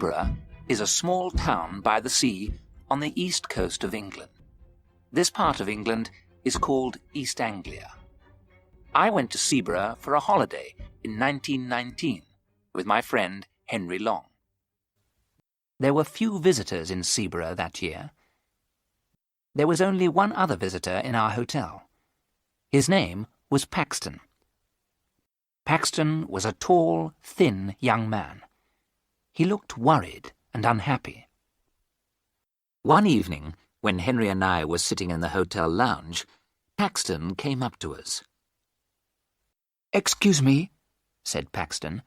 Seaburgh is a small town by the sea on the east coast of England. This part of England is called East Anglia. I went to Seaburgh for a holiday in 1919 with my friend Henry Long. There were few visitors in Seaburgh that year. There was only one other visitor in our hotel. His name was Paxton. Paxton was a tall, thin young man. He looked worried and unhappy. One evening, when Henry and I were sitting in the hotel lounge, Paxton came up to us. "Excuse me," said Paxton.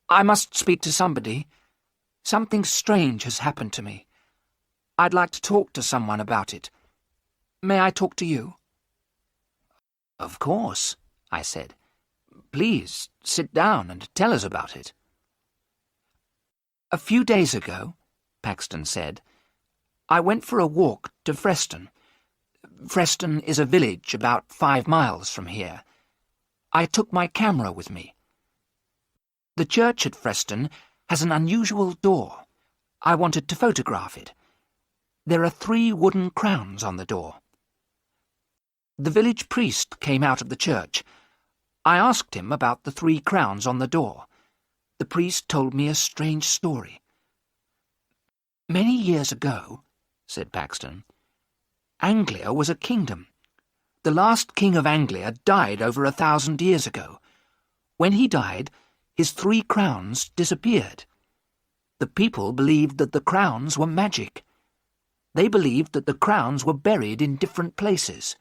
"I must speak to somebody. Something strange has happened to me. I'd like to talk to someone about it. May I talk to you?" "Of course," I said. "Please sit down and tell us about it." "A few days ago," Paxton said, "I went for a walk to Freston. Freston is a village about 5 miles from here. I took my camera with me. The church at Freston has an unusual door. I wanted to photograph it. There are 3 wooden crowns on the door. The village priest came out of the church. I asked him about the 3 crowns on the door. The priest told me a strange story. Many years ago," said Paxton, "Anglia was a kingdom. The last king of Anglia died over 1,000 years ago. When he died, his 3 crowns disappeared. The people believed that the crowns were magic. They believed that the crowns were buried in different places.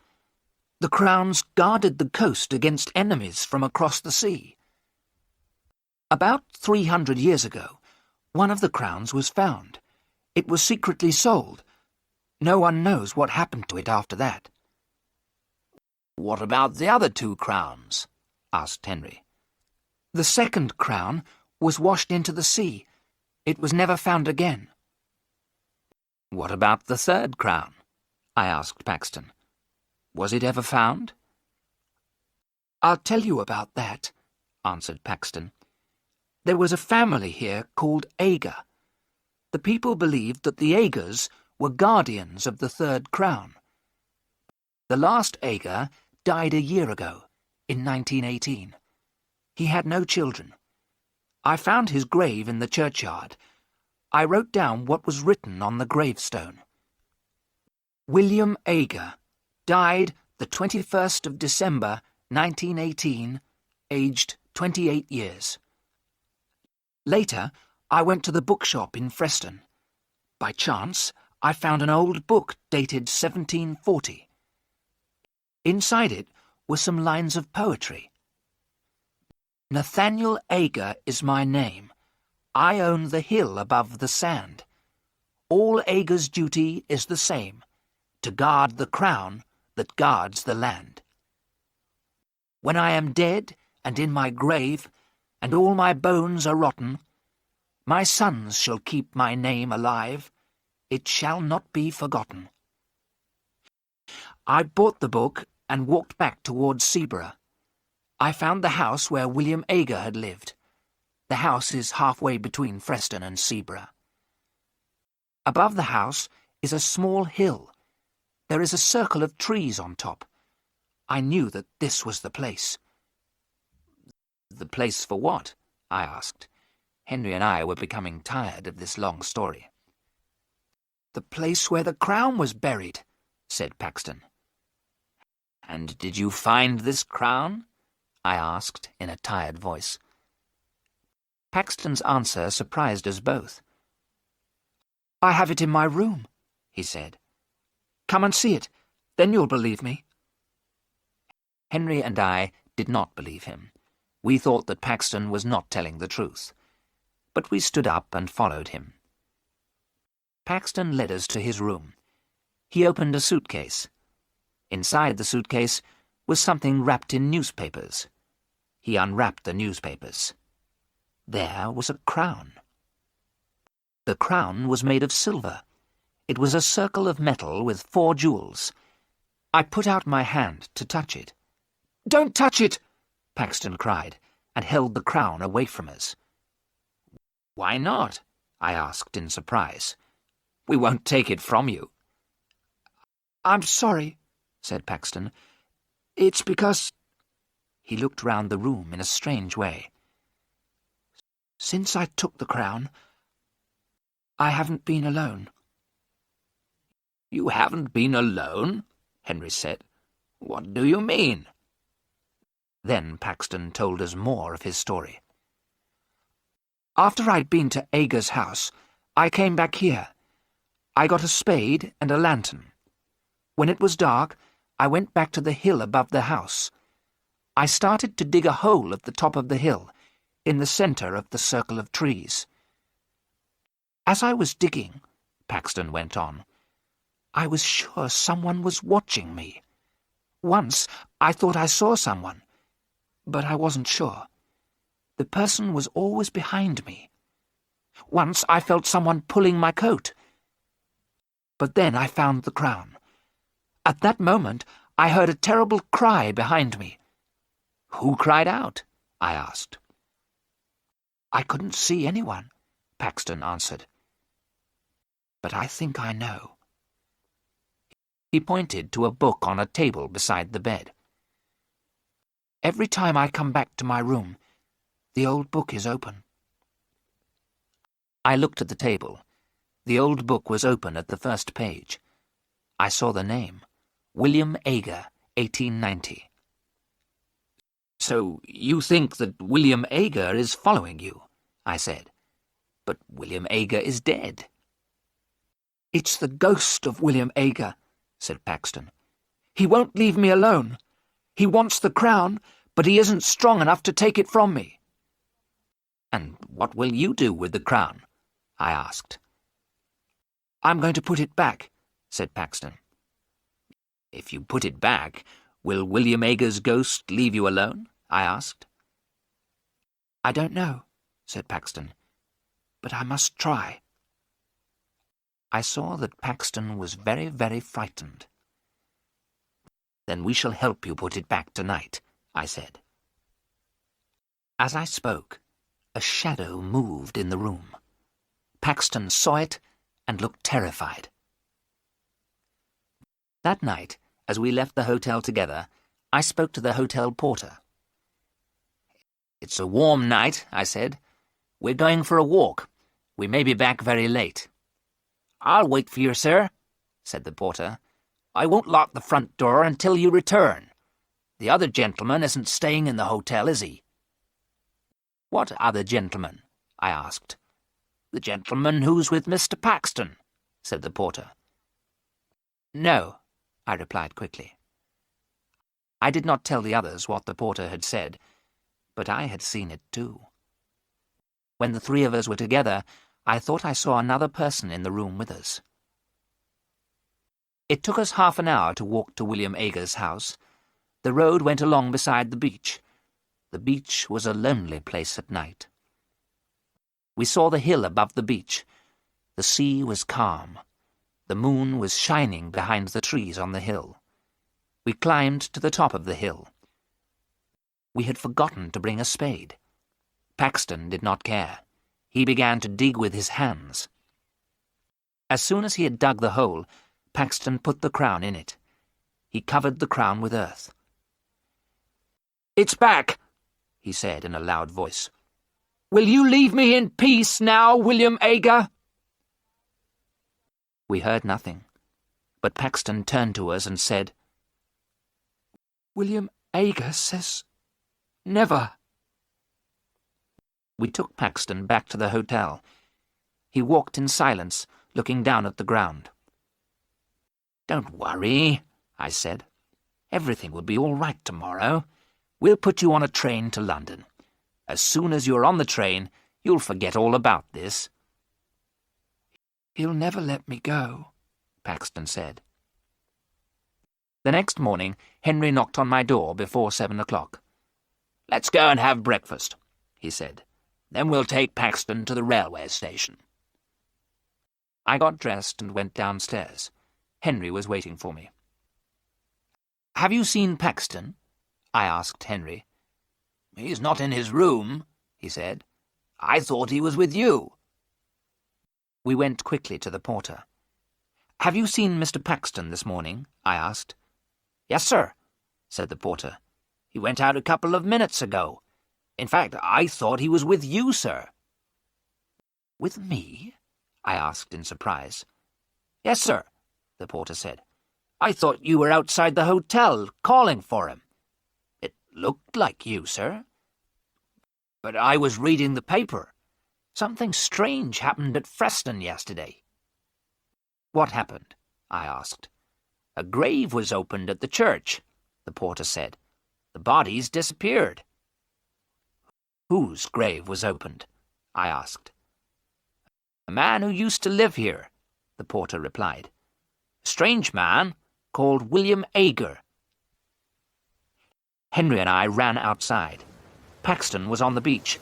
The crowns guarded the coast against enemies from across the sea. About 300 years ago, one of the crowns was found. It was secretly sold. No one knows what happened to it after that." "What about the other 2 crowns?" asked Henry. "The second crown was washed into the sea. It was never found again." "What about the 3rd crown?" I asked Paxton. "Was it ever found?" "I'll tell you about that," answered Paxton. "There was a family here called Ager. The people believed that the Agers were guardians of the 3rd crown. The last Ager died a year ago, in 1918. He had no children. I found his grave in the churchyard. I wrote down what was written on the gravestone. William Ager died the 21st of December, 1918, aged 28 years. Later, I went to the bookshop in Freston. By chance, I found an old book dated 1740. Inside it were some lines of poetry. "Nathaniel Ager is my name. I own the hill above the sand. All Ager's duty is the same, to guard the crown that guards the land. When I am dead and in my grave, and all my bones are rotten, my sons shall keep my name alive. It shall not be forgotten." I bought the book and walked back towards Seaburgh. I found the house where William Ager had lived. The house is halfway between Freston and Seaburgh. Above the house is a small hill. There is a circle of trees on top. I knew that this was the place. "The place for what?" I asked. Henry and I were becoming tired of this long story. "The place where the crown was buried," said Paxton. "And did you find this crown?" I asked in a tired voice. Paxton's answer surprised us both. "I have it in my room," he said. "Come and see it, then you'll believe me." Henry and I did not believe him. We thought that Paxton was not telling the truth. But we stood up and followed him. Paxton led us to his room. He opened a suitcase. Inside the suitcase was something wrapped in newspapers. He unwrapped the newspapers. There was a crown. The crown was made of silver. It was a circle of metal with 4 jewels. I put out my hand to touch it. "Don't touch it!" Paxton cried, and held the crown away from us. "Why not?" I asked in surprise. "We won't take it from you." "I'm sorry," said Paxton. "It's because—" He looked round the room in a strange way. "Since I took the crown, I haven't been alone." "You haven't been alone?" Henry said. "What do you mean?" Then Paxton told us more of his story. "After I'd been to Aga's house, I came back here. I got a spade and a lantern. When it was dark, I went back to the hill above the house. I started to dig a hole at the top of the hill, in the centre of the circle of trees. As I was digging," Paxton went on, "I was sure someone was watching me. Once I thought I saw someone, but I wasn't sure. The person was always behind me. Once I felt someone pulling my coat. But then I found the crown. At that moment I heard a terrible cry behind me." "Who cried out?" I asked. "I couldn't see anyone," Paxton answered. "But I think I know." He pointed to a book on a table beside the bed. "Every time I come back to my room, the old book is open." I looked at the table. The old book was open at the first page. I saw the name, William Aga, 1890. "So you think that William Aga is following you?" I said. "But William Aga is dead." "It's the ghost of William Aga," said Paxton. "He won't leave me alone. He wants the crown, but he isn't strong enough to take it from me." "And what will you do with the crown?" I asked. "I'm going to put it back," said Paxton. "If you put it back, will William Aga's ghost leave you alone?" I asked. "I don't know," said Paxton, "but I must try." I saw that Paxton was very, very frightened. "Then we shall help you put it back tonight," I said. As I spoke, a shadow moved in the room. Paxton saw it and looked terrified. That night, as we left the hotel together, I spoke to the hotel porter. "It's a warm night," I said. "We're going for a walk. We may be back very late." "I'll wait for you, sir," said the porter. "I won't lock the front door until you return. The other gentleman isn't staying in the hotel, is he?" "What other gentleman?" I asked. "The gentleman who's with Mr. Paxton," said the porter. "No," I replied quickly. I did not tell the others what the porter had said, but I had seen it too. When the three of us were together, I thought I saw another person in the room with us. It took us half an hour to walk to William Aga's house. The road went along beside the beach. The beach was a lonely place at night. We saw the hill above the beach. The sea was calm. The moon was shining behind the trees on the hill. We climbed to the top of the hill. We had forgotten to bring a spade. Paxton did not care. He began to dig with his hands. As soon as he had dug the hole, Paxton put the crown in it. He covered the crown with earth. "It's back," he said in a loud voice. "Will you leave me in peace now, William Aga?" We heard nothing, but Paxton turned to us and said, "William Aga says never." We took Paxton back to the hotel. He walked in silence, looking down at the ground. "Don't worry," I said. "Everything will be all right tomorrow. We'll put you on a train to London. As soon as you're on the train, you'll forget all about this." "He'll never let me go," Paxton said. The next morning, Henry knocked on my door before 7 o'clock. "Let's go and have breakfast," he said. "Then we'll take Paxton to the railway station." I got dressed and went downstairs. Henry was waiting for me. "Have you seen Paxton?" I asked Henry. "He's not in his room," he said. "I thought he was with you." We went quickly to the porter. "Have you seen Mr. Paxton this morning?" I asked. "Yes, sir," said the porter. "He went out a couple of minutes ago. In fact, I thought he was with you, sir." "With me?" I asked in surprise. "Yes, sir," the porter said. "I thought you were outside the hotel, calling for him. It looked like you, sir. But I was reading the paper. Something strange happened at Freston yesterday." "What happened?" I asked. "A grave was opened at the church," the porter said. "The bodies disappeared." "Whose grave was opened?" I asked. "A man who used to live here," the porter replied. "A strange man called William Ager." Henry and I ran outside. Paxton was on the beach.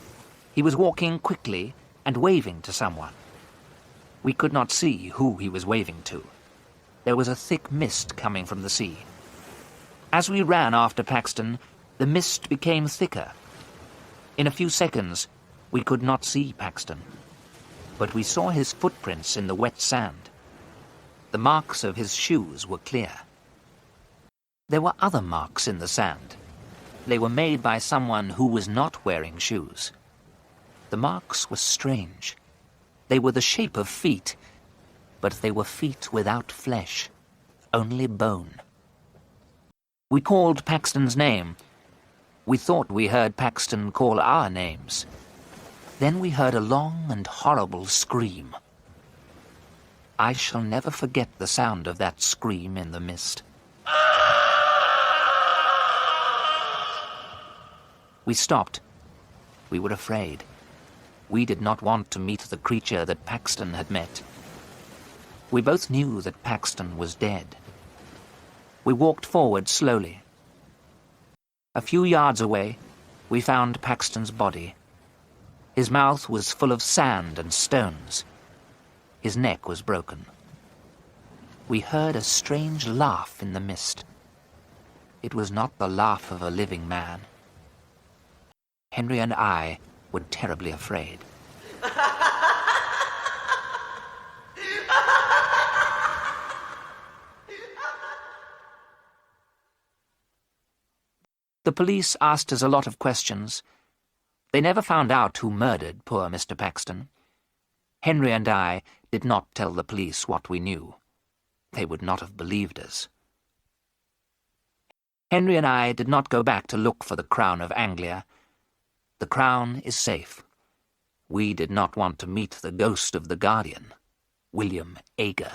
He was walking quickly and waving to someone. We could not see who he was waving to. There was a thick mist coming from the sea. As we ran after Paxton, the mist became thicker. In a few seconds, we could not see Paxton, but we saw his footprints in the wet sand. The marks of his shoes were clear. There were other marks in the sand. They were made by someone who was not wearing shoes. The marks were strange. They were the shape of feet, but they were feet without flesh, only bone. We called Paxton's name. We thought we heard Paxton call our names. Then we heard a long and horrible scream. I shall never forget the sound of that scream in the mist. We stopped. We were afraid. We did not want to meet the creature that Paxton had met. We both knew that Paxton was dead. We walked forward slowly. A few yards away, we found Paxton's body. His mouth was full of sand and stones. His neck was broken. We heard a strange laugh in the mist. It was not the laugh of a living man. Henry and I were terribly afraid. The police asked us a lot of questions. They never found out who murdered poor Mr. Paxton. Henry and I did not tell the police what we knew. They would not have believed us. Henry and I did not go back to look for the crown of Anglia. The crown is safe. We did not want to meet the ghost of the guardian, William Ager.